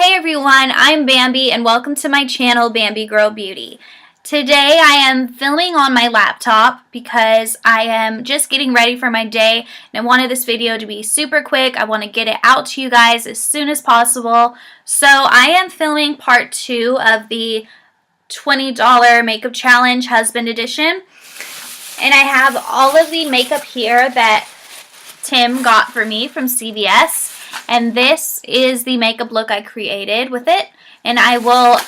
Hey everyone, I'm Bambi and welcome to my channel, Bambi Girl Beauty. Today I am filming on my laptop because I am just getting ready for my day and I wanted this video to be super quick. I want to get it out to you guys as soon as possible. So I am filming part 2 of the $20 makeup challenge husband edition. And I have all of the makeup here that Tim got for me from CVS. And this is the makeup look I created with it. And I will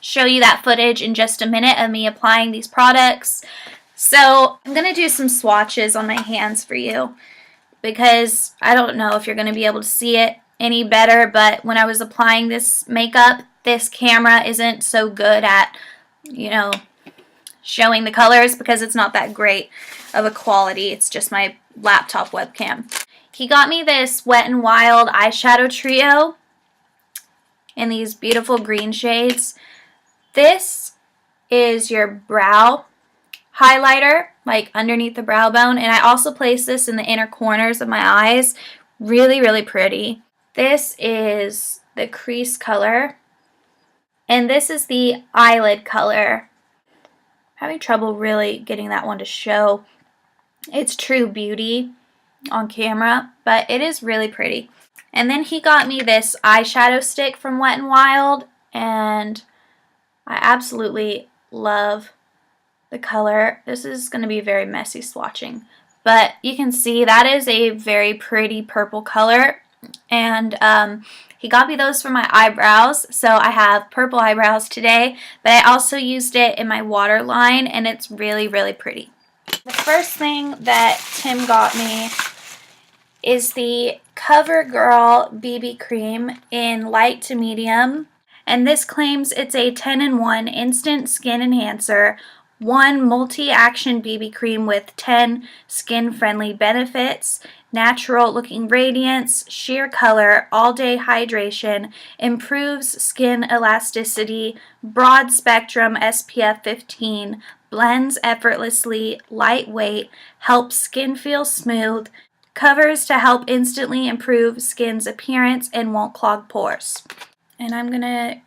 show you that footage in just a minute of me applying these products. So I'm going to do some swatches on my hands for you because I don't know if you're going to be able to see it any better, but when I was applying this makeup, this camera isn't so good at, showing the colors because it's not that great of a quality. It's just my laptop webcam. He got me this Wet n Wild eyeshadow trio in these beautiful green shades. This is your brow highlighter, like underneath the brow bone, and I also place this in the inner corners of my eyes. Really, really pretty. This is the crease color, and this is the eyelid color. I'm having trouble really getting that one to show its true beauty on camera, but it is really pretty. And then he got me this eyeshadow stick from Wet n Wild, and I absolutely love the color. This is going to be very messy swatching, but you can see that is a very pretty purple color, and he got me those for my eyebrows, so I have purple eyebrows today, but I also used it in my waterline, and it's really, really pretty. The first thing that Tim got me is the CoverGirl BB cream in light to medium, and this claims it's a 10-in-1 instant skin enhancer, 1 multi-action BB cream with 10 skin-friendly benefits, natural looking radiance, sheer color, all-day hydration, improves skin elasticity, broad spectrum SPF 15, blends effortlessly, lightweight, helps skin feel smooth, covers to help instantly improve skin's appearance and won't clog pores. And I'm going to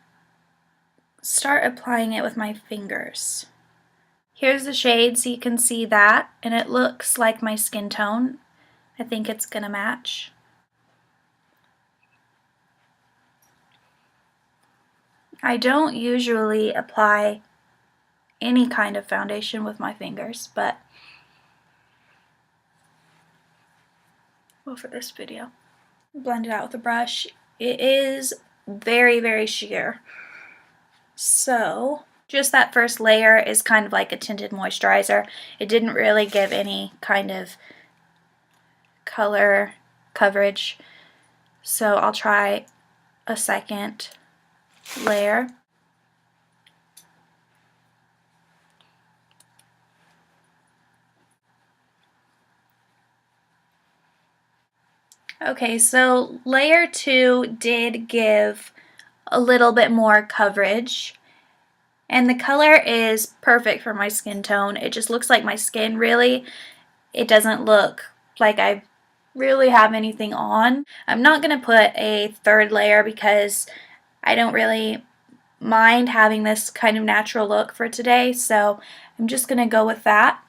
start applying it with my fingers. Here's the shade so you can see that, and it looks like my skin tone. I think it's going to match. I don't usually apply any kind of foundation with my fingers, but well, for this video, blend it out with a brush. It is very, very sheer. So just that first layer is kind of like a tinted moisturizer. It didn't really give any kind of color coverage. So I'll try a second layer. Okay, so layer 2 did give a little bit more coverage, and the color is perfect for my skin tone. It just looks like my skin, really. It doesn't look like I really have anything on. I'm not going to put a third layer because I don't really mind having this kind of natural look for today, so I'm just going to go with that.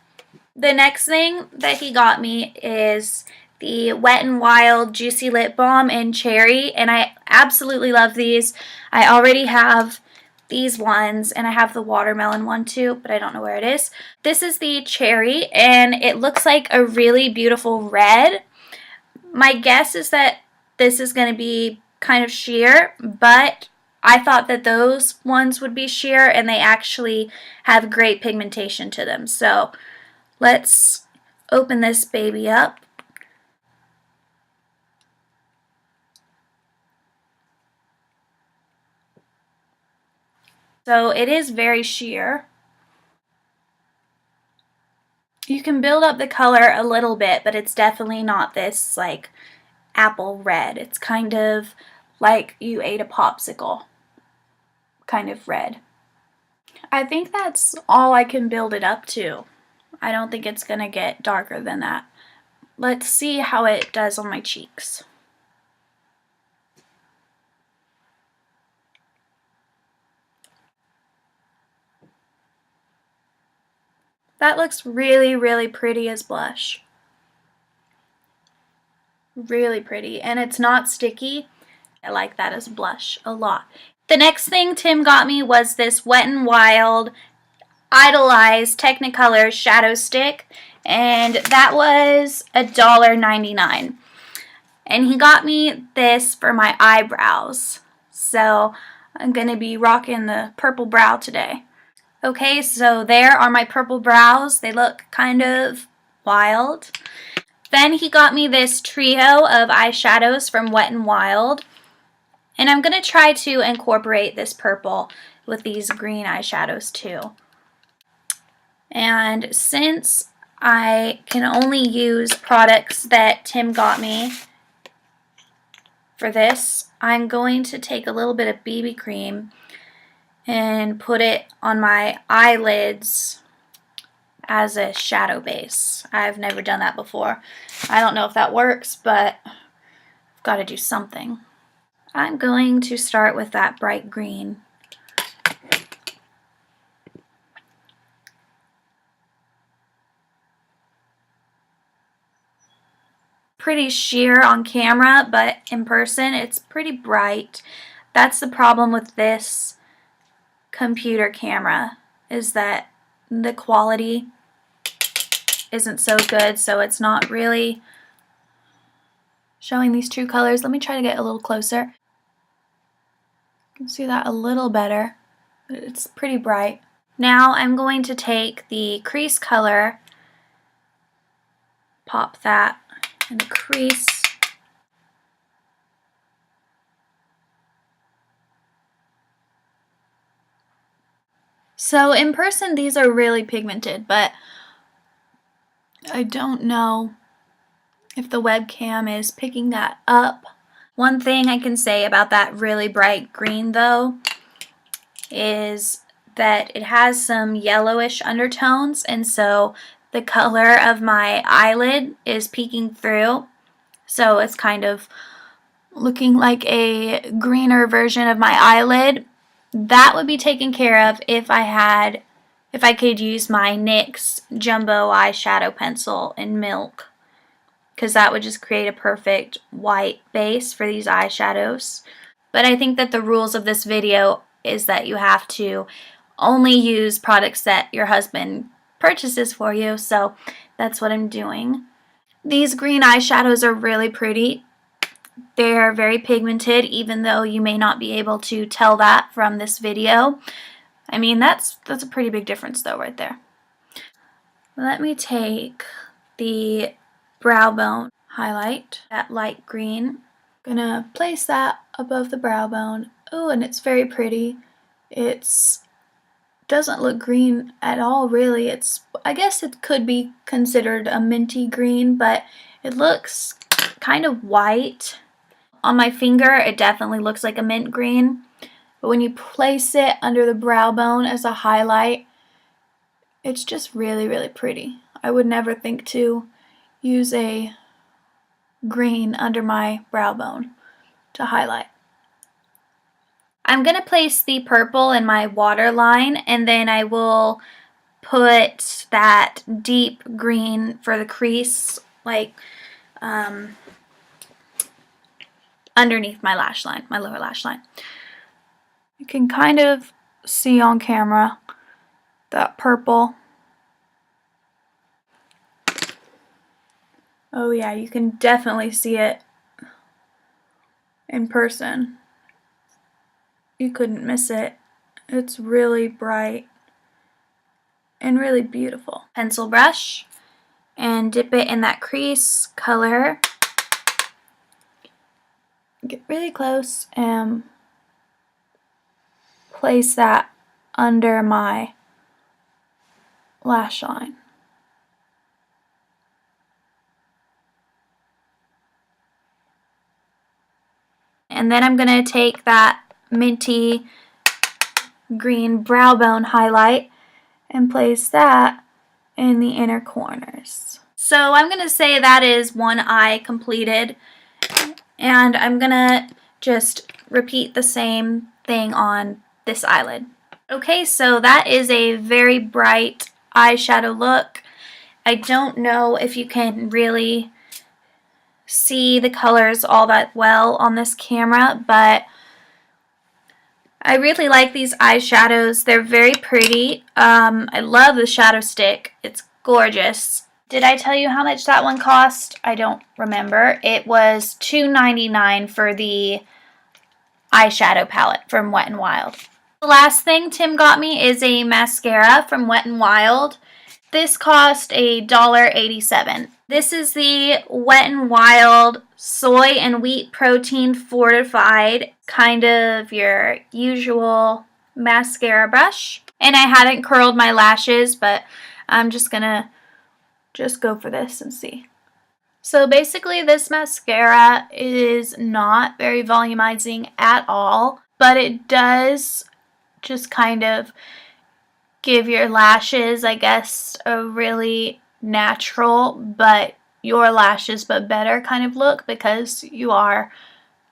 The next thing that he got me is the Wet n Wild Juicy Lip Balm in Cherry, and I absolutely love these. I already have these ones, and I have the watermelon one too, but I don't know where it is. This is the Cherry, and it looks like a really beautiful red. My guess is that this is going to be kind of sheer, but I thought that those ones would be sheer, and they actually have great pigmentation to them. So let's open this baby up. So it is very sheer. You can build up the color a little bit, but it's definitely not this like apple red. It's kind of like you ate a popsicle kind of red. I think that's all I can build it up to. I don't think it's gonna get darker than that. Let's see how it does on my cheeks. That looks really, really pretty as blush. Really pretty, and it's not sticky. I like that as blush a lot. The next thing Tim got me was this Wet n Wild Idolize Technicolor Shadow Stick, and that was $1.99. And he got me this for my eyebrows, so I'm gonna be rocking the purple brow today. Okay, so there are my purple brows. They look kind of wild. Then he got me this trio of eyeshadows from Wet n Wild. And I'm going to try to incorporate this purple with these green eyeshadows too. And since I can only use products that Tim got me for this, I'm going to take a little bit of BB cream and put it on my eyelids as a shadow base. I've never done that before. I don't know if that works, but I've got to do something. I'm going to start with that bright green. Pretty sheer on camera, but in person it's pretty bright. That's the problem with this computer camera, is that the quality isn't so good, so it's not really showing these true colors. Let me try to get a little closer. You can see that a little better, but it's pretty bright. Now I'm going to take the crease color, pop that in the crease. So in person these are really pigmented, but I don't know if the webcam is picking that up. One thing I can say about that really bright green though is that it has some yellowish undertones, and so the color of my eyelid is peeking through, so it's kind of looking like a greener version of my eyelid. That would be taken care of if I could use my NYX Jumbo eyeshadow pencil in milk, because that would just create a perfect white base for these eyeshadows. But I think that the rules of this video is that you have to only use products that your husband purchases for you, so that's what I'm doing. These green eyeshadows are really pretty. They're very pigmented, even though you may not be able to tell that from this video. I mean, that's a pretty big difference though right there. Let me take the brow bone highlight, that light green. I'm gonna place that above the brow bone. Oh, and it's very pretty. It's doesn't look green at all really. I guess it could be considered a minty green, but it looks kind of white. On my finger it definitely looks like a mint green, but when you place it under the brow bone as a highlight, it's just really, really pretty. I would never think to use a green under my brow bone to highlight. I'm going to place the purple in my waterline, and then I will put that deep green for the crease, like underneath my lash line, my lower lash line. You can kind of see on camera that purple. Oh yeah, you can definitely see it in person. You couldn't miss it. It's really bright and really beautiful. Pencil brush, and dip it in that crease color. Get really close and place that under my lash line. And then I'm going to take that minty green brow bone highlight and place that in the inner corners. So I'm going to say that is one eye completed, and I'm going to just repeat the same thing on this eyelid. Okay, so that is a very bright eyeshadow look. I don't know if you can really see the colors all that well on this camera, but I really like these eyeshadows. They're very pretty. I love the shadow stick. It's gorgeous. Did I tell you how much that one cost? I don't remember. It was $2.99 for the eyeshadow palette from Wet n Wild. The last thing Tim got me is a mascara from Wet n Wild. This cost $1.87. This is the Wet n Wild soy and wheat protein fortified, kind of your usual mascara brush. And I haven't curled my lashes, but I'm just gonna go for this and see. So basically this mascara is not very volumizing at all, but it does just kind of give your lashes, I guess, a really natural but your lashes but better kind of look, because you are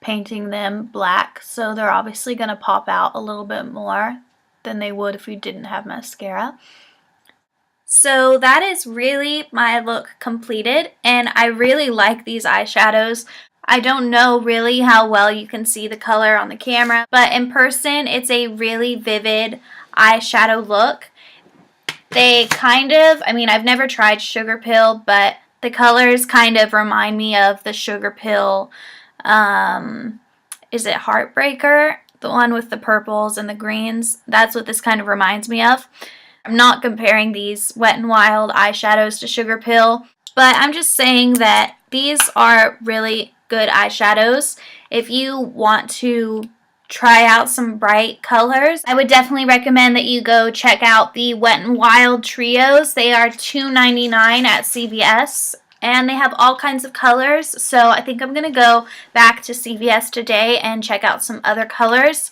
painting them black, so they're obviously going to pop out a little bit more than they would if you didn't have mascara. So that is really my look completed, and I really like these eyeshadows. I don't know really how well you can see the color on the camera, but in person it's a really vivid eyeshadow look. They kind of, I mean, I've never tried Sugar Pill, but the colors kind of remind me of the Sugar Pill, is it Heartbreaker? The one with the purples and the greens. That's what this kind of reminds me of. I'm not comparing these Wet n Wild eyeshadows to Sugar Pill, but I'm just saying that these are really good eyeshadows. If you want to try out some bright colors, I would definitely recommend that you go check out the Wet n Wild trios. They are $2.99 at CVS, and they have all kinds of colors, so I think I'm going to go back to CVS today and check out some other colors.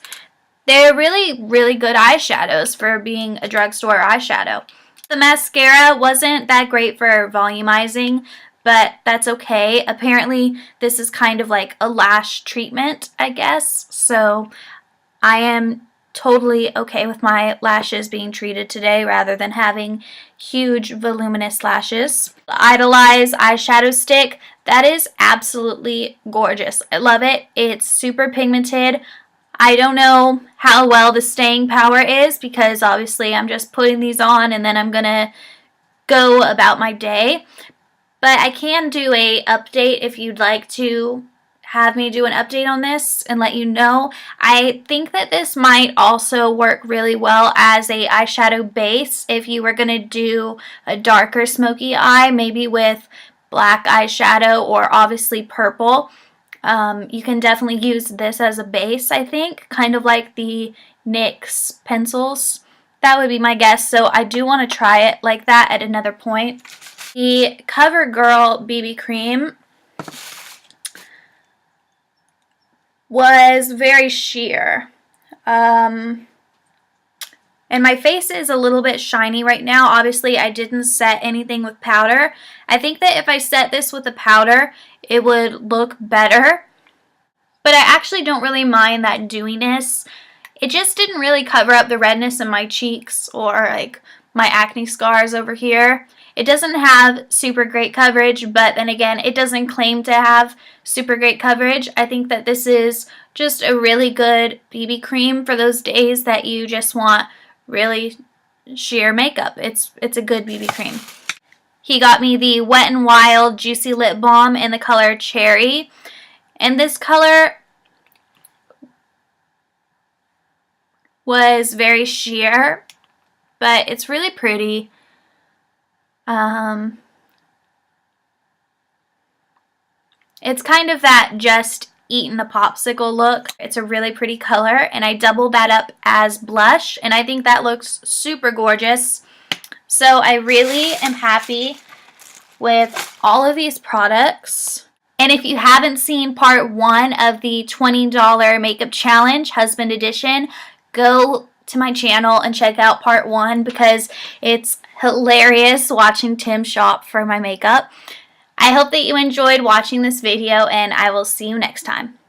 They're really, really good eyeshadows for being a drugstore eyeshadow. The mascara wasn't that great for volumizing, but that's okay. Apparently, this is kind of like a lash treatment, I guess. So I am totally okay with my lashes being treated today rather than having huge voluminous lashes. The Idolize eyeshadow stick, that is absolutely gorgeous. I love it. It's super pigmented. I don't know how well the staying power is, because obviously I'm just putting these on and then I'm gonna go about my day. But I can do a update if you'd like to have me do an update on this and let you know. I think that this might also work really well as a eyeshadow base if you were going to do a darker smoky eye, maybe with black eyeshadow or obviously purple. You can definitely use this as a base, I think, kind of like the NYX pencils. That would be my guess, so I do want to try it like that at another point. The CoverGirl BB cream was very sheer. And my face is a little bit shiny right now. Obviously, I didn't set anything with powder. I think that if I set this with the powder, it would look better. But I actually don't really mind that dewiness. It just didn't really cover up the redness in my cheeks or like my acne scars over here. It doesn't have super great coverage, but then again, it doesn't claim to have super great coverage. I think that this is just a really good BB cream for those days that you just want really sheer makeup. It's a good BB cream. He got me the Wet n Wild Juicy Lip Balm in the color Cherry. And this color was very sheer, but it's really pretty. It's kind of that just eaten a popsicle look. It's a really pretty color, and I doubled that up as blush, and I think that looks super gorgeous. So I really am happy with all of these products. And if you haven't seen part 1 of the $20 makeup challenge, husband edition, go to my channel and check out part 1 because it's hilarious watching Tim shop for my makeup. I hope that you enjoyed watching this video, and I will see you next time.